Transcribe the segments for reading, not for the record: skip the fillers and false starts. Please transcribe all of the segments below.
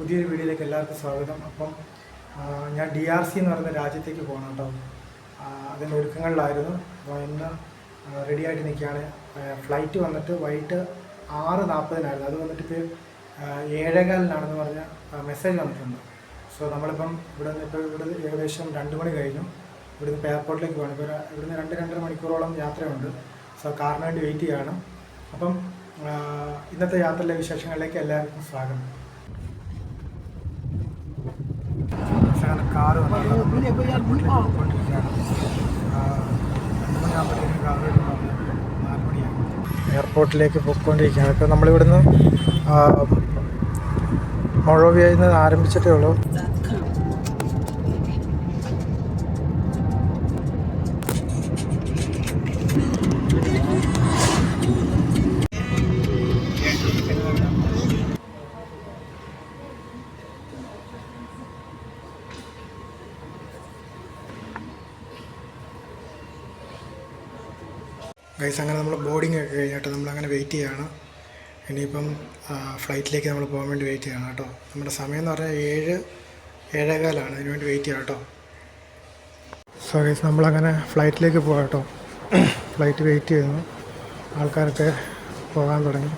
പുതിയൊരു വീഡിയോയിലേക്ക് എല്ലാവർക്കും സ്വാഗതം. അപ്പം ഞാൻ DRC എന്ന് പറയുന്ന രാജ്യത്തേക്ക് പോകണം കേട്ടോ. അതിൻ്റെ ഒരുക്കങ്ങളിലായിരുന്നു. അപ്പോൾ ഇന്ന് റെഡിയായിട്ട് നിൽക്കുകയാണ്. ഫ്ലൈറ്റ് വന്നിട്ട് വൈകിട്ട് 6:40 അത് വന്നിട്ട് ഇപ്പോൾ 7:15 പറഞ്ഞ മെസ്സേജ് വന്നിട്ടുണ്ട്. സോ നമ്മളിപ്പം ഇവിടെ ഏകദേശം 2 മണി കഴിഞ്ഞു. ഇവിടുന്ന് ഇപ്പോൾ എയർപോർട്ടിലേക്ക് പോകണം. ഇപ്പോൾ ഇവിടുന്ന് 2-2.5 മണിക്കൂറോളം യാത്രയുണ്ട്. സോ കാറിന് വേണ്ടി വെയിറ്റ് ചെയ്യുകയാണ്. അപ്പം ഇന്നത്തെ യാത്രയിലെ വിശേഷങ്ങളിലേക്ക് എല്ലാവർക്കും സ്വാഗതം. കാറ് എയർപോർട്ടിലേക്ക് പോയിക്കൊണ്ടിരിക്കുകയാണ്. ഇപ്പോൾ നമ്മളിവിടുന്ന് മൊളോവിയയിൽ നിന്ന് ആരംഭിച്ചിട്ടേ ഉള്ളൂ. ഗൈസ്, അങ്ങനെ നമ്മൾ ബോർഡിംഗ് ഒക്കെ കഴിഞ്ഞിട്ട് നമ്മളങ്ങനെ വെയിറ്റ് ചെയ്യുകയാണ്. ഇനിയിപ്പം ഫ്ലൈറ്റിലേക്ക് നമ്മൾ പോകാൻ വേണ്ടി വെയിറ്റ് ചെയ്യണം കേട്ടോ. നമ്മുടെ സമയം എന്ന് പറഞ്ഞാൽ 7-7:15 അതിന് വേണ്ടി വെയിറ്റ് ചെയ്യാം കേട്ടോ. സോ ഗൈസ്, നമ്മളങ്ങനെ ഫ്ലൈറ്റിലേക്ക് പോകാം കേട്ടോ. ഫ്ലൈറ്റ് വെയിറ്റ് ചെയ്യുന്നു. ആൾക്കാരൊക്കെ പോകാൻ തുടങ്ങി.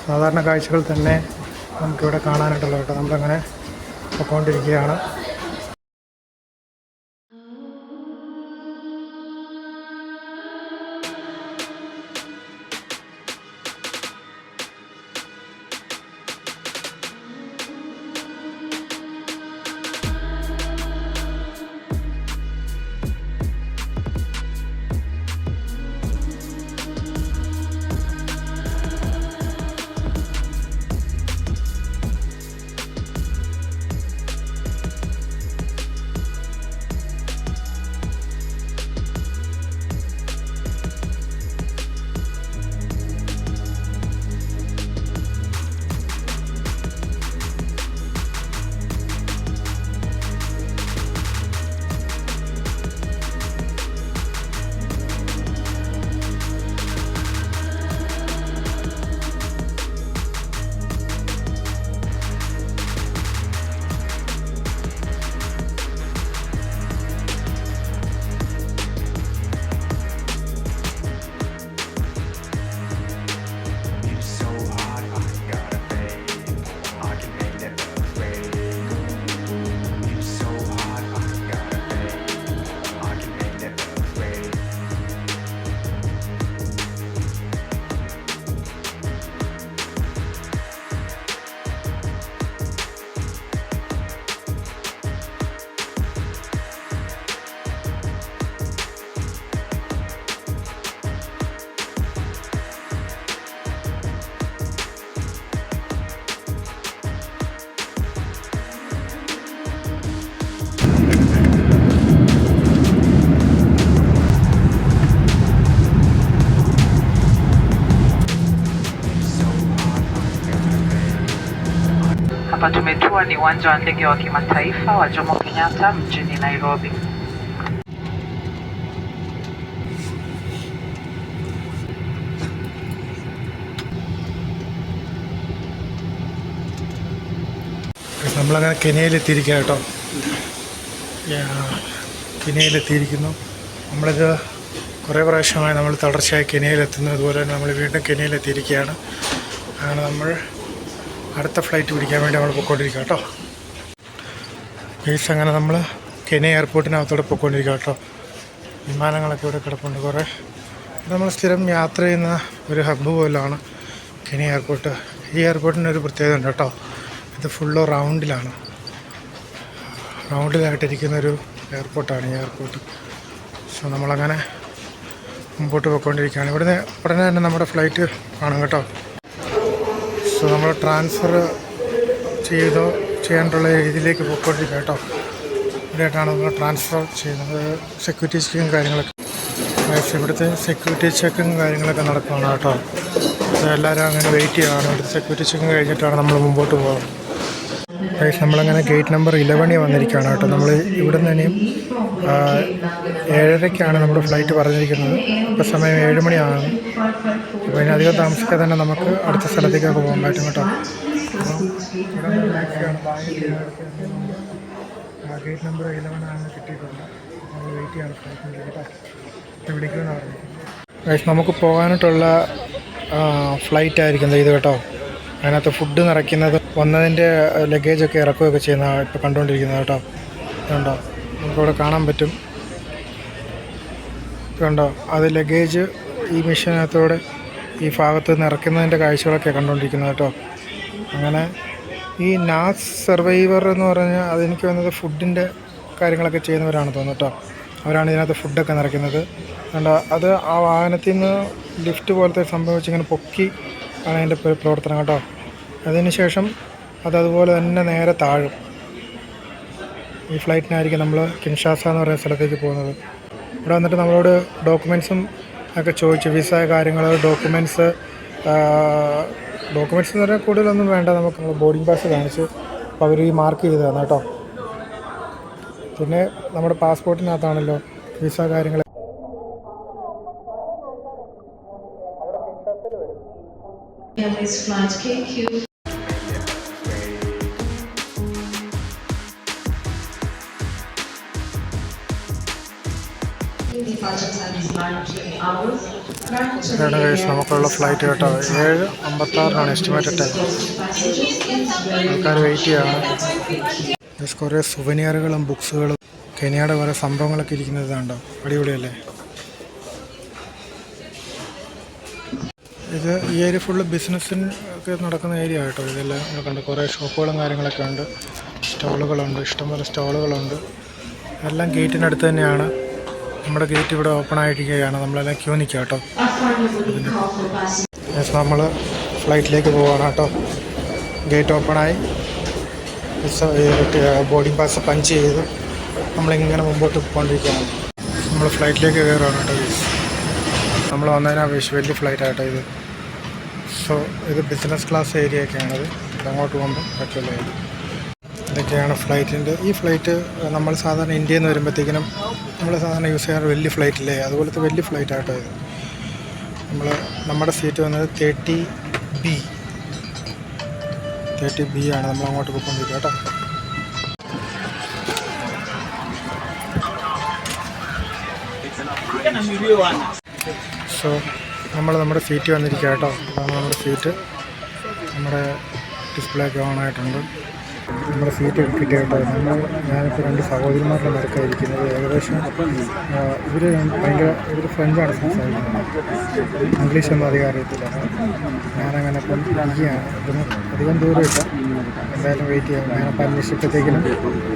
സാധാരണ കാഴ്ചകൾ തന്നെ നമുക്കിവിടെ കാണാനായിട്ടുള്ളത് കേട്ടോ. നമ്മളങ്ങനെ പോയിക്കൊണ്ടിരിക്കുകയാണ്. Hapa tumetua ni uwanja wa ndege wa kimataifa wa Jomo Kenyatta mjini Nairobi. നമ്മളങ്ങനെ കെനിയയിലെത്തിയിരിക്കുക കേട്ടോ. കെനിയയിലെത്തിയിരിക്കുന്നു. നമ്മളിത് കുറേ പ്രാവശ്യമായി നമ്മൾ തുടർച്ചയായി കെനിയയിലെത്തുന്നു. അതുപോലെ തന്നെ നമ്മൾ വീണ്ടും കെനിയയിലെത്തിയിരിക്കുകയാണ്. അങ്ങനെ നമ്മൾ അടുത്ത ഫ്ലൈറ്റ് പിടിക്കാൻ വേണ്ടി നമ്മൾ പോയിക്കൊണ്ടിരിക്കുക കേട്ടോ. ഗൈസ്, അങ്ങനെ നമ്മൾ കെനിയ എയർപോർട്ടിനകത്തോടെ പോയിക്കൊണ്ടിരിക്കുക കേട്ടോ. വിമാനങ്ങളൊക്കെ ഇവിടെ കിടപ്പുണ്ട് കുറേ. നമ്മൾ സ്ഥിരം യാത്ര ചെയ്യുന്ന ഒരു ഹബ്ബ് പോലാണ് കെനിയ എയർപോർട്ട്. ഈ എയർപോർട്ടിന് ഒരു പ്രത്യേകത ഉണ്ട് കേട്ടോ. ഇത് ഫുള്ള് റൗണ്ടിലായിട്ടിരിക്കുന്നൊരു എയർപോർട്ടാണ് ഈ എയർപോർട്ട്. സോ നമ്മളങ്ങനെ മുമ്പോട്ട് പോയിക്കൊണ്ടിരിക്കുകയാണ്. ഇവിടുന്ന് ഉടനെ തന്നെ നമ്മുടെ ഫ്ലൈറ്റ് കാണും കേട്ടോ. സോ നമ്മൾ ട്രാൻസ്ഫർ ചെയ്യാനുള്ള രീതിയിലേക്ക് പോയിക്കൊണ്ടിരിക്കുക കേട്ടോ. ഇവിടെയായിട്ടാണ് നമ്മൾ ട്രാൻസ്ഫർ ചെയ്യുന്നത്. സെക്യൂരിറ്റി ചെക്കിങ് കാര്യങ്ങളൊക്കെ ഇവിടുത്തെ സെക്യൂരിറ്റി ചെക്കിങ് കാര്യങ്ങളൊക്കെ നടക്കുകയാണ് കേട്ടോ. എല്ലാവരും അങ്ങനെ വെയിറ്റ് ചെയ്യുകയാണ്. ഇവിടുത്തെ സെക്യൂരിറ്റി ചെക്കിങ് കഴിഞ്ഞിട്ടാണ് നമ്മൾ മുമ്പോട്ട് പോകുന്നത്. നമ്മളങ്ങനെ ഗേറ്റ് നമ്പർ 11 വന്നിരിക്കുകയാണ് കേട്ടോ. നമ്മൾ ഇവിടെ നിന്ന് ഇനിയും 7:30 നമ്മുടെ ഫ്ലൈറ്റ് പറഞ്ഞിരിക്കുന്നത്. ഇപ്പോൾ സമയം 7 മണിയാണ്. അപ്പോൾ ഇനി അധികം താമസിക്കാതെ തന്നെ നമുക്ക് അടുത്ത സ്ഥലത്തേക്കൊക്കെ പോകാൻ പറ്റും കേട്ടോ. ഇവിടെ ടാക്സിയാണ് ബാഗേജ് ഗേറ്റ് നമ്പർ 11 ആണ് കിട്ടിയിട്ടുണ്ട്. നമ്മൾ വെയിറ്റ് ചെയ്യാണ് ഫ്ലൈറ്റിന് കേട്ടോ. വിളിക്കുമെന്ന് പറഞ്ഞു. നമുക്ക് പോകാനായിട്ടുള്ള ഫ്ലൈറ്റ് ആയിരിക്കും ഇത് കേട്ടോ. അതിനകത്ത് ഫുഡ് നിറയ്ക്കുന്നത് വന്നതിൻ്റെ ലഗേജൊക്കെ ഇറക്കുകയൊക്കെ ചെയ്യുന്ന ഇപ്പോൾ കണ്ടുകൊണ്ടിരിക്കുന്നത് കേട്ടോ. ഇതുണ്ടോ, നമുക്കിവിടെ കാണാൻ പറ്റും. ഇതുണ്ടോ, അത് ലഗേജ് ഈ മെഷീനകത്തൂടെ ഈ ഭാഗത്ത് നിന്ന് ഇറക്കുന്നതിൻ്റെ കാഴ്ചകളൊക്കെ കണ്ടുകൊണ്ടിരിക്കുന്നത് കേട്ടോ. അങ്ങനെ ഈ നാസ് സർവൈവർ എന്ന് പറഞ്ഞാൽ അതെനിക്ക് വന്നത് ഫുഡിൻ്റെ കാര്യങ്ങളൊക്കെ ചെയ്യുന്നവരാണ് തോന്നുന്നു കേട്ടോ. അവരാണ് ഇതിനകത്ത് ഫുഡൊക്കെ നിറയ്ക്കുന്നത്. അതുകൊണ്ട് അത് ആ വാഹനത്തിൽ നിന്ന് ലിഫ്റ്റ് പോലത്തെ സംഭവം വെച്ച് ഇങ്ങനെ പൊക്കി ആണ് അതിൻ്റെ പ്രവർത്തനം കേട്ടോ. അതിന് ശേഷം അതതുപോലെ തന്നെ നേരെ താഴും. ഈ ഫ്ലൈറ്റിനായിരിക്കും നമ്മൾ കിൻഷാസ എന്ന് പറയുന്ന സ്ഥലത്തേക്ക് പോകുന്നത്. ഇവിടെ വന്നിട്ട് നമ്മളോട് ഡോക്യുമെൻറ്റ്സും ഒക്കെ ചോദിച്ചു, വിസ കാര്യങ്ങൾ, ഡോക്യുമെൻറ്റ്സ് എന്ന് പറഞ്ഞാൽ കൂടുതലൊന്നും വേണ്ട, നമുക്ക് ബോർഡിംഗ് പാസ് കാണിച്ചു. അപ്പോൾ അവർ ഈ മാർക്ക് ചെയ്തതാണ് കേട്ടോ. പിന്നെ നമ്മുടെ പാസ്പോർട്ടിനകത്താണല്ലോ വിസ കാര്യങ്ങൾ. ഇതാണ് ഗൈസ് നമുക്കുള്ള ഫ്ലൈറ്റ് കേട്ടോ. 7:56 എസ്റ്റിമേറ്റഡ് ടൈം. ആൾക്കാർ വെയിറ്റ് ചെയ്യാണ്. കുറേ സുവനിയറുകളും ബുക്സുകളും കെനിയയുടെ കുറേ സംഭവങ്ങളൊക്കെ ഇരിക്കുന്നത് കണ്ടോ. അടിപൊളിയല്ലേ. ഇത് ഈ ഏരിയ ഫുള്ള് ബിസിനസ്സിന് ഒക്കെ നടക്കുന്ന ഏരിയ കേട്ടോ. ഇതെല്ലാം കണ്ട് കുറേ ഷോപ്പുകളും കാര്യങ്ങളൊക്കെ ഉണ്ട്, സ്റ്റോളുകളുണ്ട്, ഇഷ്ടംപോലെ സ്റ്റോളുകളുണ്ട്. എല്ലാം ഗേറ്റിനടുത്ത് തന്നെയാണ്. നമ്മുടെ ഗേറ്റ് ഇവിടെ ഓപ്പൺ ആയിരിക്കുകയാണ്. നമ്മളെല്ലാം ക്യൂ നിൽക്കുക കേട്ടോ. നമ്മൾ ഫ്ലൈറ്റിലേക്ക് പോവുകയാണ് കേട്ടോ. ഗേറ്റ് ഓപ്പണായി, ബോർഡിംഗ് പാസ് പഞ്ച് ചെയ്ത് നമ്മളിങ്ങനെ മുമ്പോട്ട് പോയിക്കൊണ്ടിരിക്കുകയാണ്. നമ്മൾ ഫ്ലൈറ്റിലേക്ക് കയറുകയാണ് കേട്ടോ. നമ്മൾ വന്നതിന് അപേക്ഷിച്ച് വലിയ ഫ്ലൈറ്റായിട്ടോ ഇത്. സോ ഇത് ബിസിനസ് ക്ലാസ് ഏരിയയൊക്കെയാണത്. അങ്ങോട്ട് പോകുമ്പോൾ പറ്റുള്ളൂ. ഇതൊക്കെയാണ് ഫ്ലൈറ്റിൻ്റെ. ഈ ഫ്ലൈറ്റ് നമ്മൾ സാധാരണ ഇന്ത്യയിൽ നിന്ന് വരുമ്പോഴത്തേക്കിനും നമ്മൾ സാധാരണ യൂസ് ചെയ്യാറ് വലിയ ഫ്ലൈറ്റില്ലേ, അതുപോലത്തെ വലിയ ഫ്ലൈറ്റായിട്ടോ ഇത്. നമ്മുടെ സീറ്റ് വന്നത് 30B ആണ്. നമ്മൾ അങ്ങോട്ട് പോയിക്കൊണ്ടിരിക്കുക കേട്ടോ. സോ നമ്മുടെ സീറ്റ് വന്നിരിക്കുക കേട്ടോ. അതാണ് നമ്മുടെ സീറ്റ്. നമ്മുടെ ഡിസ്പ്ലേ ഒക്കെ ഓണായിട്ടുണ്ട്. നമ്മുടെ സീറ്റ് കിട്ടിയ കേട്ടോ. ഞാനിപ്പോൾ 2 സഹോദരിമാരുടെ നിരക്കായിരിക്കുന്നത്. ഏകദേശം ഇവർ ഫ്രഞ്ചാണ് സംസാരിക്കുന്നത്. ഇംഗ്ലീഷൊന്നും അധികം അറിയത്തില്ല. ഞാനങ്ങനെ ഇപ്പം ഇരിക്കുകയാണ്. ഇതിന് അധികം ദൂരമില്ല, എന്തായാലും വെയിറ്റ് ചെയ്യാം. ഞാനപ്പോൾ അന്വേഷിച്ചപ്പോഴത്തേക്കിനും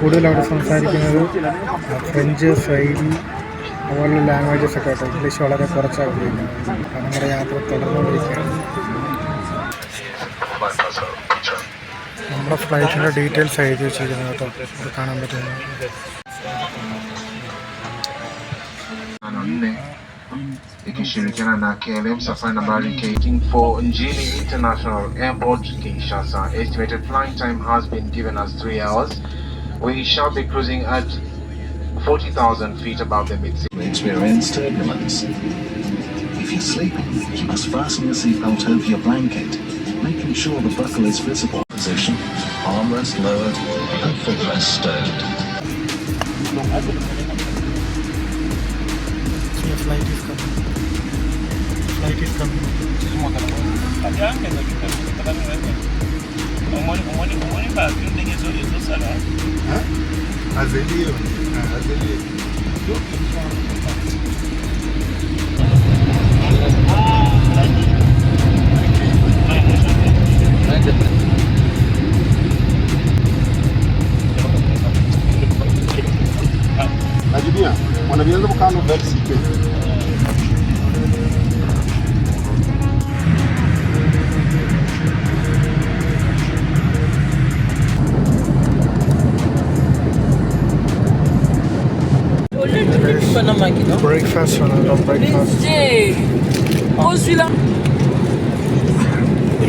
കൂടുതൽ അവിടെ സംസാരിക്കുന്നത് ഫ്രഞ്ച്, സ്വൈലി അതുപോലുള്ള ലാംഗ്വേജസ് ഒക്കെ കേട്ടോ. ഇംഗ്ലീഷ് വളരെ കുറച്ചാണ് ഉപയോഗിക്കുന്നത്. അപ്പം നമ്മുടെ യാത്ര തുടർന്നുകൊണ്ടിരിക്കുകയാണ്. നമ്മുടെ ഫ്ലൈറ്റിൻ്റെ ഡീറ്റെയിൽസ് എഴുതി വെച്ചിരിക്കുന്നത് കേട്ടോ. അത് കാണാൻ പറ്റുന്നത്. ikishirikiana na KLM safari nambari K84 Njili International Airport Kinshasa. Estimated flying time has been given as 3 hours. We shall be cruising at 40,000 feet above the mid-sea. Experience turbulence. If you're sleeping, you must fasten your seatbelt over your blanket, making sure the buckle is visible. Position, armrest lowered and footrest stowed. Flight is coming. Flight is coming. Azelie. Najibia, wanavianza kukano versike. Breakfast വേണമല്ലോ.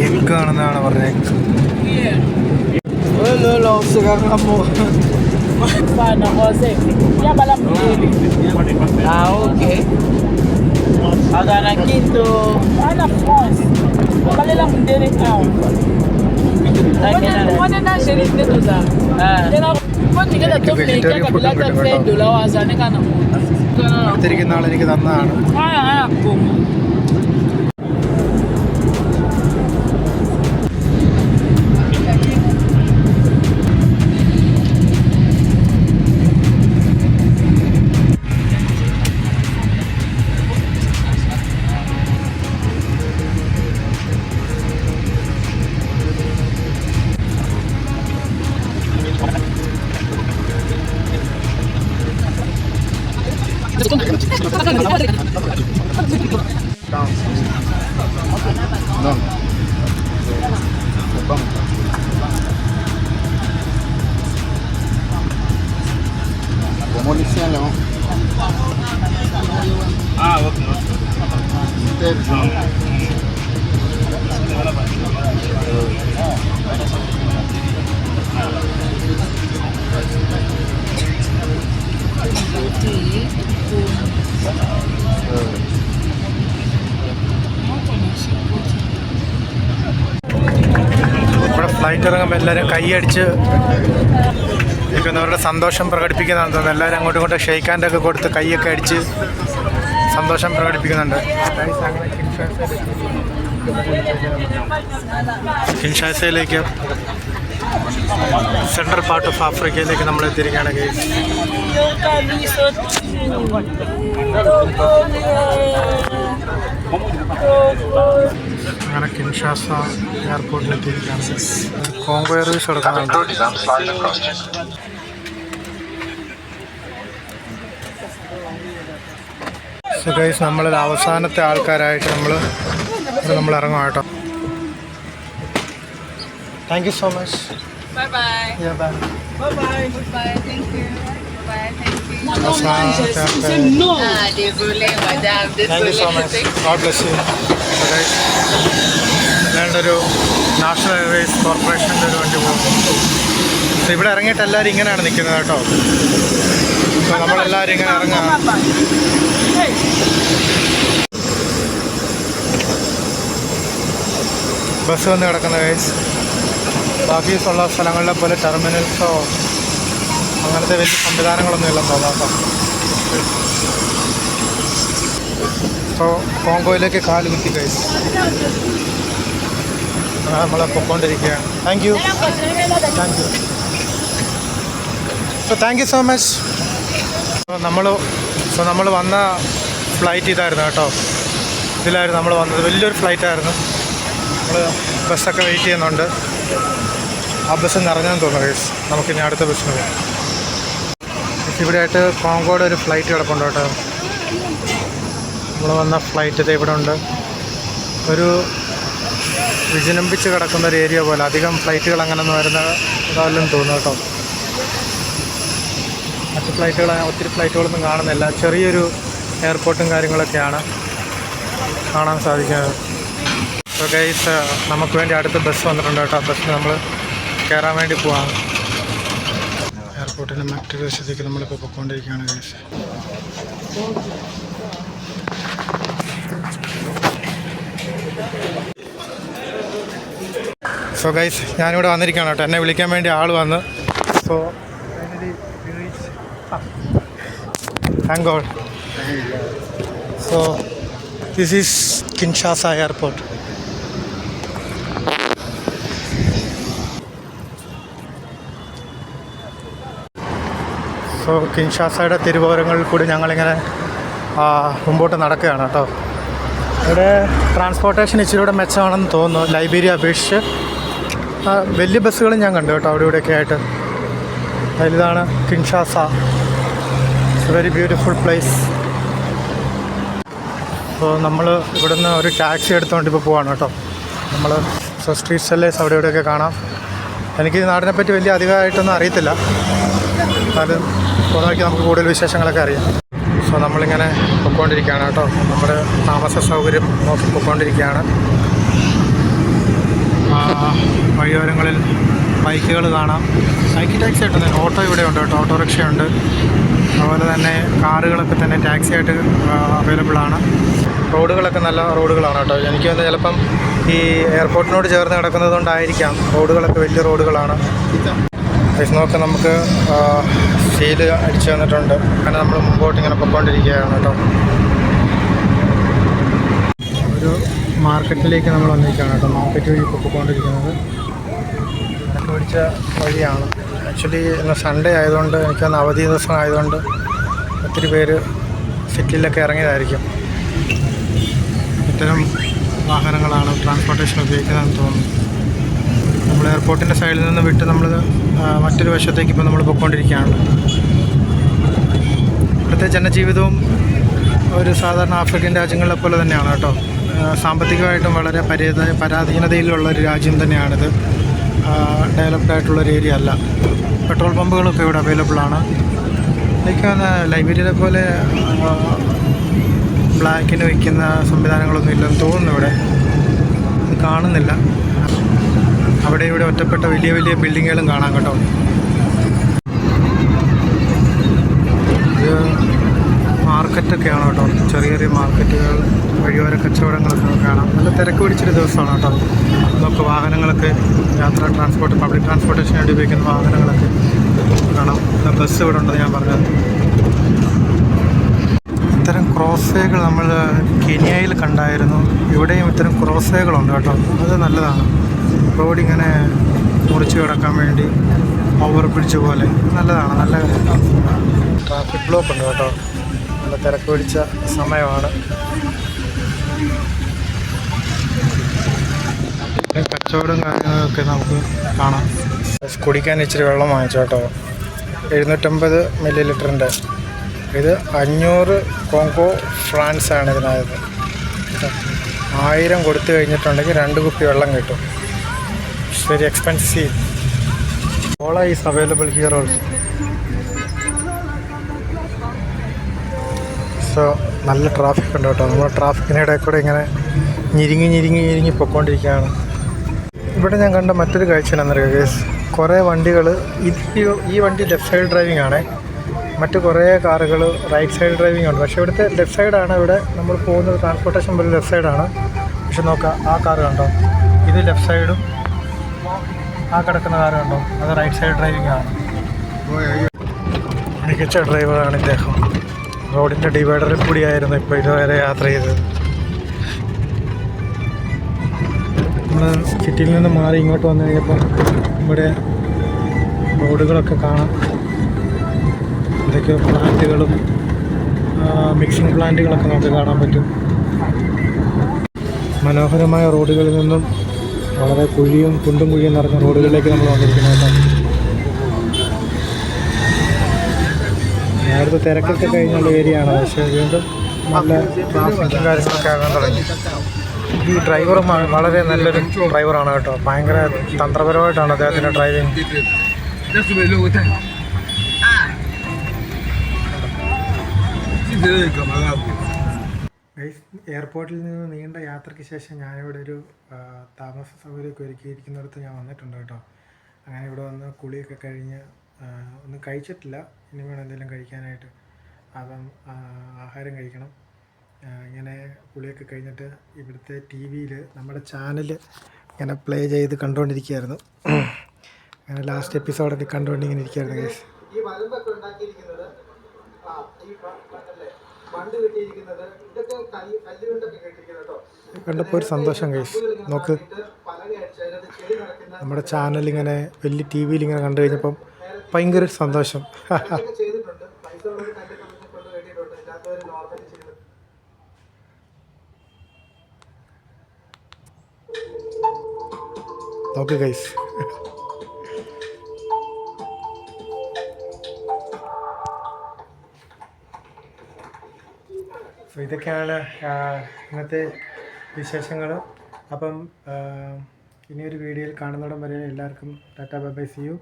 Egg ആണെന്നാണ് പറഞ്ഞത്. Okay. Agana Quinto. Ana France. Kalela mundere town. അടുത്തിരിക്കുന്ന ആൾ എനിക്ക് തന്നതാണ്. No. Vamos. Vamos iniciar, ¿no? ഇവിടെ flight ഇറങ്ങുമ്പോൾ എല്ലാവരും കൈയടിച്ച് നിൽക്കുന്നവരുടെ സന്തോഷം പ്രകടിപ്പിക്കുന്നതാണെന്ന് തോന്നുന്നു. എല്ലാവരും അങ്ങോട്ടും ഇങ്ങോട്ടും ഷെയ്ക്ക് ഹാൻഡൊക്കെ കൊടുത്ത് കൈയൊക്കെ അടിച്ച് സന്തോഷം പ്രകടിപ്പിക്കുന്നുണ്ട്. കിൻഷാസയിലേക്ക് സെൻട്രൽ പാർട്ട് ഓഫ് ആഫ്രിക്കയിലേക്ക് നമ്മൾ എത്തിയിരിക്കുകയാണ്. അങ്ങനെ കിൻഷാസ എയർപോർട്ടിലെത്തിയിരിക്കുകയാണ്. കോങ്കോ എയർവേസ് എടുക്കുന്നുണ്ട്. സോ ഗൈസ്, നമ്മളിൽ അവസാനത്തെ ആൾക്കാരായിട്ട് നമ്മൾ ഇറങ്ങും കേട്ടോ. Thank you so much. Bye bye. Yeah, bye. Bye bye. Goodbye. Thank you. Bye. Thank you. Désolé, madame. Thank you so much. God bless you. So guys, ഒരു national Airways കോർപ്പറേഷൻ്റെ ഒരു വണ്ടി പോകും. സോ ഇവിടെ ഇറങ്ങിയിട്ട് എല്ലാവരും ഇങ്ങനെയാണ് നിൽക്കുന്നത് കേട്ടോ. സോ നമ്മളെല്ലാവരും ഇങ്ങനെ ഇറങ്ങാം. ബസ് വന്ന് കിടക്കുന്ന ഗൈസ്. ബാക്കി ഉള്ള സ്ഥലങ്ങളിലെ പോലെ ടെർമിനൽസോ അങ്ങനത്തെ വലിയ സംവിധാനങ്ങളൊന്നും ഇല്ലെന്ന് തോന്നാം. സോ കോങ്കോയിലേക്ക് കാല് കുത്തി ഗൈസ്. നമ്മളെ പൊക്കോണ്ടിരിക്കുകയാണ്. Thank you. So thank you so much. നമ്മൾ വന്ന ഫ്ലൈറ്റ് ഇതായിരുന്നു കേട്ടോ. ഇതിലായിരുന്നു നമ്മൾ വന്നത്. വലിയൊരു ഫ്ലൈറ്റായിരുന്നു. നമ്മൾ ബസ്സൊക്കെ വെയിറ്റ് ചെയ്യുന്നുണ്ട്. ആ ബസ് നിറഞ്ഞെന്ന് തോന്നുന്നു ഗൈസ്. നമുക്കിനി അടുത്ത ബസ്സിന് പോകാം. ഇവിടെ ആയിട്ട് കോങ്കോയുടെ ഒരു ഫ്ലൈറ്റ് കിടപ്പുണ്ട് കേട്ടോ. നമ്മൾ വന്ന ഫ്ലൈറ്റ് ഇത് ഇവിടെ ഉണ്ട്. ഒരു വിജനമ്പിച്ച് കിടക്കുന്ന ഒരു ഏരിയ പോലെ. അധികം ഫ്ലൈറ്റുകൾ അങ്ങനെയൊന്നും വരുന്ന ഇതല്ലെന്ന് തോന്നുന്നു കേട്ടോ. മറ്റ് ഒത്തിരി ഫ്ലൈറ്റുകളൊന്നും കാണുന്നില്ല. ചെറിയൊരു എയർപോർട്ടും കാര്യങ്ങളൊക്കെയാണ് കാണാൻ സാധിക്കുന്നത്. സോ ഗൈസ്, നമുക്ക് വേണ്ടി അടുത്ത ബസ് വന്നിട്ടുണ്ട് കേട്ടോ. ആ ബസ്സിന് നമ്മൾ കയറാൻ വേണ്ടി പോവാം. എയർപോർട്ടിൻ്റെ മറ്റൊരു വശത്തേക്ക് നമ്മളിപ്പോൾ പോയിക്കൊണ്ടിരിക്കുകയാണ് ഗൈസ്. സോ ഗൈസ്, ഞാനിവിടെ വന്നിരിക്കുകയാണ് കേട്ടോ. എന്നെ വിളിക്കാൻ വേണ്ടി ആൾ വന്ന്. So thank God. So this is Kinshasa airport. So കിൻഷാസയുടെ തിരുവോരങ്ങളിൽ കൂടി ഞങ്ങളിങ്ങനെ മുമ്പോട്ട് നടക്കുകയാണ് കേട്ടോ. ഇവിടെ ട്രാൻസ്പോർട്ടേഷൻ ഇച്ചിരിയൂടെ മെച്ചമാണെന്ന് തോന്നുന്നു ലൈബീരിയ അപേക്ഷിച്ച്. വലിയ ബസ്സുകളും ഞാൻ കണ്ടു കേട്ടോ അവിടെ ഇവിടെയൊക്കെ ആയിട്ട്. അതിലിതാണ് Kinshasa. It's very beautiful place. അപ്പോൾ നമ്മൾ ഇവിടുന്ന് ഒരു ടാക്സി എടുത്തുകൊണ്ട് ഇപ്പോൾ പോവാണ് കേട്ടോ. നമ്മൾ സ്ട്രീറ്റ് സെല്ലേഴ്സ് അവിടെ ഇവിടെയൊക്കെ കാണാം. എനിക്ക് ഈ നാടിനെപ്പറ്റി വലിയ അധികമായിട്ടൊന്നും അറിയത്തില്ല. അത് നോക്കി നമുക്ക് കൂടുതൽ വിശേഷങ്ങളൊക്കെ അറിയാം. സോ നമ്മളിങ്ങനെ പൊയ്ക്കൊണ്ടിരിക്കുകയാണ് കേട്ടോ. നമ്മുടെ താമസ സൗകര്യം നോക്കി പൊയ്ക്കൊണ്ടിരിക്കുകയാണ്. വഴിയോരങ്ങളിൽ ബൈക്കുകൾ കാണാം. ബൈക്ക് ടാക്സി ആയിട്ട് തന്നെ ഓട്ടോ ഇവിടെ ഉണ്ട് കേട്ടോ. ഓട്ടോറിക്ഷയുണ്ട്. അതുപോലെ തന്നെ കാറുകളൊക്കെ തന്നെ ടാക്സി ആയിട്ട് അവൈലബിളാണ്. റോഡുകളൊക്കെ നല്ല റോഡുകളാണ് കേട്ടോ. എനിക്ക് തോന്നുന്നത് ചിലപ്പം ഈ എയർപോർട്ടിനോട് ചേർന്ന് കിടക്കുന്നത് കൊണ്ടായിരിക്കാം റോഡുകളൊക്കെ വലിയ റോഡുകളാണ്. നോക്കാം, നമുക്ക് സീല് അടിച്ചു തന്നിട്ടുണ്ട്. അങ്ങനെ നമ്മൾ മുമ്പോട്ട് ഇങ്ങനെ പൊയ്ക്കൊണ്ടിരിക്കുകയാണ് കേട്ടോ. ഒരു മാർക്കറ്റിലേക്ക് നമ്മൾ വന്നിരിക്കുകയാണ് കേട്ടോ. മാർക്കറ്റ് വഴി പൊയ്ക്കൊണ്ടിരിക്കുന്നത് എനിക്ക് പിടിച്ച വഴിയാണ്. ആക്ച്വലി ഇന്ന് സൺഡേ ആയതുകൊണ്ട് എനിക്കൊന്ന് അവധി ദിവസം ആയതുകൊണ്ട് ഒത്തിരി പേര് സിറ്റിയിലൊക്കെ ഇറങ്ങിയതായിരിക്കും. ഇത്തരം വാഹനങ്ങളാണ് ട്രാൻസ്പോർട്ടേഷൻ ഉപയോഗിക്കുന്നതെന്ന് തോന്നുന്നു. നമ്മൾ എയർപോർട്ടിൻ്റെ സൈഡിൽ നിന്ന് വിട്ട് നമ്മൾ മറ്റൊരു വശത്തേക്ക് ഇപ്പോൾ നമ്മൾ പൊയ്ക്കൊണ്ടിരിക്കുകയാണ്. ഇവിടുത്തെ ജനജീവിതവും ഒരു സാധാരണ ആഫ്രിക്കൻ രാജ്യങ്ങളെ പോലെ തന്നെയാണ് കേട്ടോ. സാമ്പത്തികമായിട്ടും വളരെ പരാധീനതയിലുള്ള ഒരു രാജ്യം തന്നെയാണിത്. ഡെവലപ്ഡ് ആയിട്ടുള്ളൊരു ഏരിയ അല്ല. പെട്രോൾ പമ്പുകളൊക്കെ ഇവിടെ അവൈലബിളാണ്. എനിക്ക് ലൈബ്രറിയിലെ പോലെ ബ്ലാക്കിന് വയ്ക്കുന്ന സംവിധാനങ്ങളൊന്നും ഇല്ലെന്ന് തോന്നുന്നു. ഇവിടെ ഇത് കാണുന്നില്ല. അവിടെ ഇവിടെ ഒറ്റപ്പെട്ട വലിയ വലിയ ബിൽഡിങ്ങുകളും കാണാം കേട്ടോ. ഇത് മാർക്കറ്റൊക്കെയാണ് കേട്ടോ. ചെറിയ ചെറിയ മാർക്കറ്റുകൾ, വഴിയോര കച്ചവടങ്ങളൊക്കെ കാണാം. നല്ല തിരക്ക് പിടിച്ചൊരു ദിവസമാണ് കേട്ടോ. നമുക്ക് വാഹനങ്ങളൊക്കെ പബ്ലിക് ട്രാൻസ്പോർട്ടേഷന് വേണ്ടി ഉപയോഗിക്കുന്ന വാഹനങ്ങളൊക്കെ കാണാം. ബസ് ഇവിടെ ഉണ്ടെന്ന് ഞാൻ പറഞ്ഞത്. ഇത്തരം ക്രോസ് വേകൾ നമ്മൾ കെനിയയിൽ കണ്ടായിരുന്നു. ഇവിടെയും ഇത്തരം ക്രോസ് വേകളുണ്ട് കേട്ടോ. അത് നല്ലതാണ്. റോഡിങ്ങനെ മുറിച്ച് കിടക്കാൻ വേണ്ടി ഓവർ ബ്രിഡ്ജ് പോലെ നല്ലതാണ്. നല്ല ട്രാഫിക് ബ്ലോക്ക് ഉണ്ട് കേട്ടോ. നല്ല തിരക്ക് പിടിച്ച സമയമാണ്. കച്ചവടം കാര്യങ്ങളൊക്കെ നമുക്ക് കാണാം. കുടിക്കാൻ ഇച്ചിരി വെള്ളം വാങ്ങിച്ചു കേട്ടോ. 750 ml. ഇത് 500 കോങ്കോ ഫ്രാൻസ് ആണ് ഇതിനകത്ത്. 1000 കൊടുത്തു കഴിഞ്ഞിട്ടുണ്ടെങ്കിൽ 2 കുപ്പി വെള്ളം കിട്ടും. Very expensive. Cola is available here also. So നല്ല ട്രാഫിക് ഉണ്ട് കേട്ടോ. നമ്മൾ ട്രാഫിക്കിനിടെ കൂടെ ഇങ്ങനെ ഞെരുങ്ങി പൊയ്ക്കൊണ്ടിരിക്കുകയാണ്. ഇവിടെ ഞാൻ കണ്ട മറ്റൊരു കാഴ്ച എന്നറിയാം കേസ്. കുറേ വണ്ടികൾ, ഈ വണ്ടി ലെഫ്റ്റ് സൈഡ് ഡ്രൈവിംഗ് ആണ്. മറ്റ് കുറേ കാറുകൾ റൈറ്റ് സൈഡ് ഡ്രൈവിംഗ് ഉണ്ട്. പക്ഷേ ഇവിടുത്തെ ലെഫ്റ്റ് സൈഡാണ്. ഇവിടെ നമ്മൾ പോകുന്നത് ട്രാൻസ്പോർട്ടേഷൻ പോലെ ലെഫ്റ്റ് സൈഡാണ്. പക്ഷെ നോക്കാം, ആ കാറ് കണ്ടോ, ഇത് ലെഫ്റ്റ് സൈഡും ആ കിടക്കുന്ന കാറ് കണ്ടോ, അത് റൈറ്റ് സൈഡ് ഡ്രൈവിംഗ് ആണ്. മികച്ച ഡ്രൈവറാണ് ഇദ്ദേഹം. റോഡിൻ്റെ ഡിവൈഡറിൽ കൂടിയായിരുന്നു ഇപ്പോൾ ഇതുവരെ യാത്ര ചെയ്തത്. നമ്മൾ സിറ്റിയിൽ നിന്ന് മാറി ഇങ്ങോട്ട് വന്നു കഴിഞ്ഞപ്പോൾ ഇവിടെ റോഡുകളൊക്കെ കാണാം. ഇതൊക്കെ പ്ലാന്റുകളും മിക്സിംഗ് പ്ലാന്റുകളൊക്കെ നമുക്ക് കാണാൻ പറ്റും. മനോഹരമായ റോഡുകളിൽ നിന്നും വളരെ കുഴിയും കുണ്ടും കുഴിയും നിറഞ്ഞ റോഡുകളിലേക്ക് നമ്മൾ വന്നിരിക്കുന്നത്. നേരത്തെ തിരക്കൊക്കെ കഴിഞ്ഞുള്ള ഏരിയ ആണ്. പക്ഷേ വീണ്ടും നല്ല ട്രാഫിക്കും കാര്യങ്ങളൊക്കെ ആകാൻ തുടങ്ങി. ഈ ഡ്രൈവർ വളരെ നല്ലൊരു ഡ്രൈവറാണ് കേട്ടോ. ഭയങ്കര തന്ത്രപരമായിട്ടാണ് അദ്ദേഹത്തിൻ്റെ ഡ്രൈവിങ്. എയർപോർട്ടിൽ നിന്ന് നീണ്ട യാത്രയ്ക്ക് ശേഷം ഞാനിവിടെ ഒരു താമസ സൗകര്യമൊക്കെ ഒരുക്കിയിരിക്കുന്നിടത്ത് ഞാൻ വന്നിട്ടുണ്ട് കേട്ടോ. അങ്ങനെ ഇവിടെ വന്ന് കുളിയൊക്കെ കഴിഞ്ഞ് ഒന്നും കഴിച്ചിട്ടില്ല. ഇനി വേണം എന്തെങ്കിലും കഴിക്കാനായിട്ട്. അപ്പം ആഹാരം കഴിക്കണം. ഇങ്ങനെ കുളിയൊക്കെ കഴിഞ്ഞിട്ട് ഇവിടുത്തെ TV-യിൽ നമ്മുടെ ചാനൽ ഇങ്ങനെ പ്ലേ ചെയ്ത് കണ്ടുകൊണ്ടിരിക്കുകയായിരുന്നു. അങ്ങനെ ലാസ്റ്റ് എപ്പിസോഡൊക്കെ കണ്ടുകൊണ്ടിങ്ങനെ ഇരിക്കുകയായിരുന്നു ഗൈസ്. ഈ വലമ്പൊക്കെ ഉണ്ടാക്കിയിരിക്കുന്നത് കണ്ടപ്പോൾ ഒരു സന്തോഷം ഗൈസ്. നോക്ക്, നമ്മുടെ ചാനൽ ഇങ്ങനെ വലിയ TV-യിൽ ഇങ്ങനെ കണ്ടു കഴിഞ്ഞപ്പം ഭയങ്കര സന്തോഷം. നോക്ക് ഗൈസ്. സോ ഇതൊക്കെയാണ് ഇന്നത്തെ വിശേഷങ്ങൾ. അപ്പം ഇനിയൊരു വീഡിയോയിൽ കാണുന്നിടം വരെ എല്ലാവർക്കും tata bye bye, see U.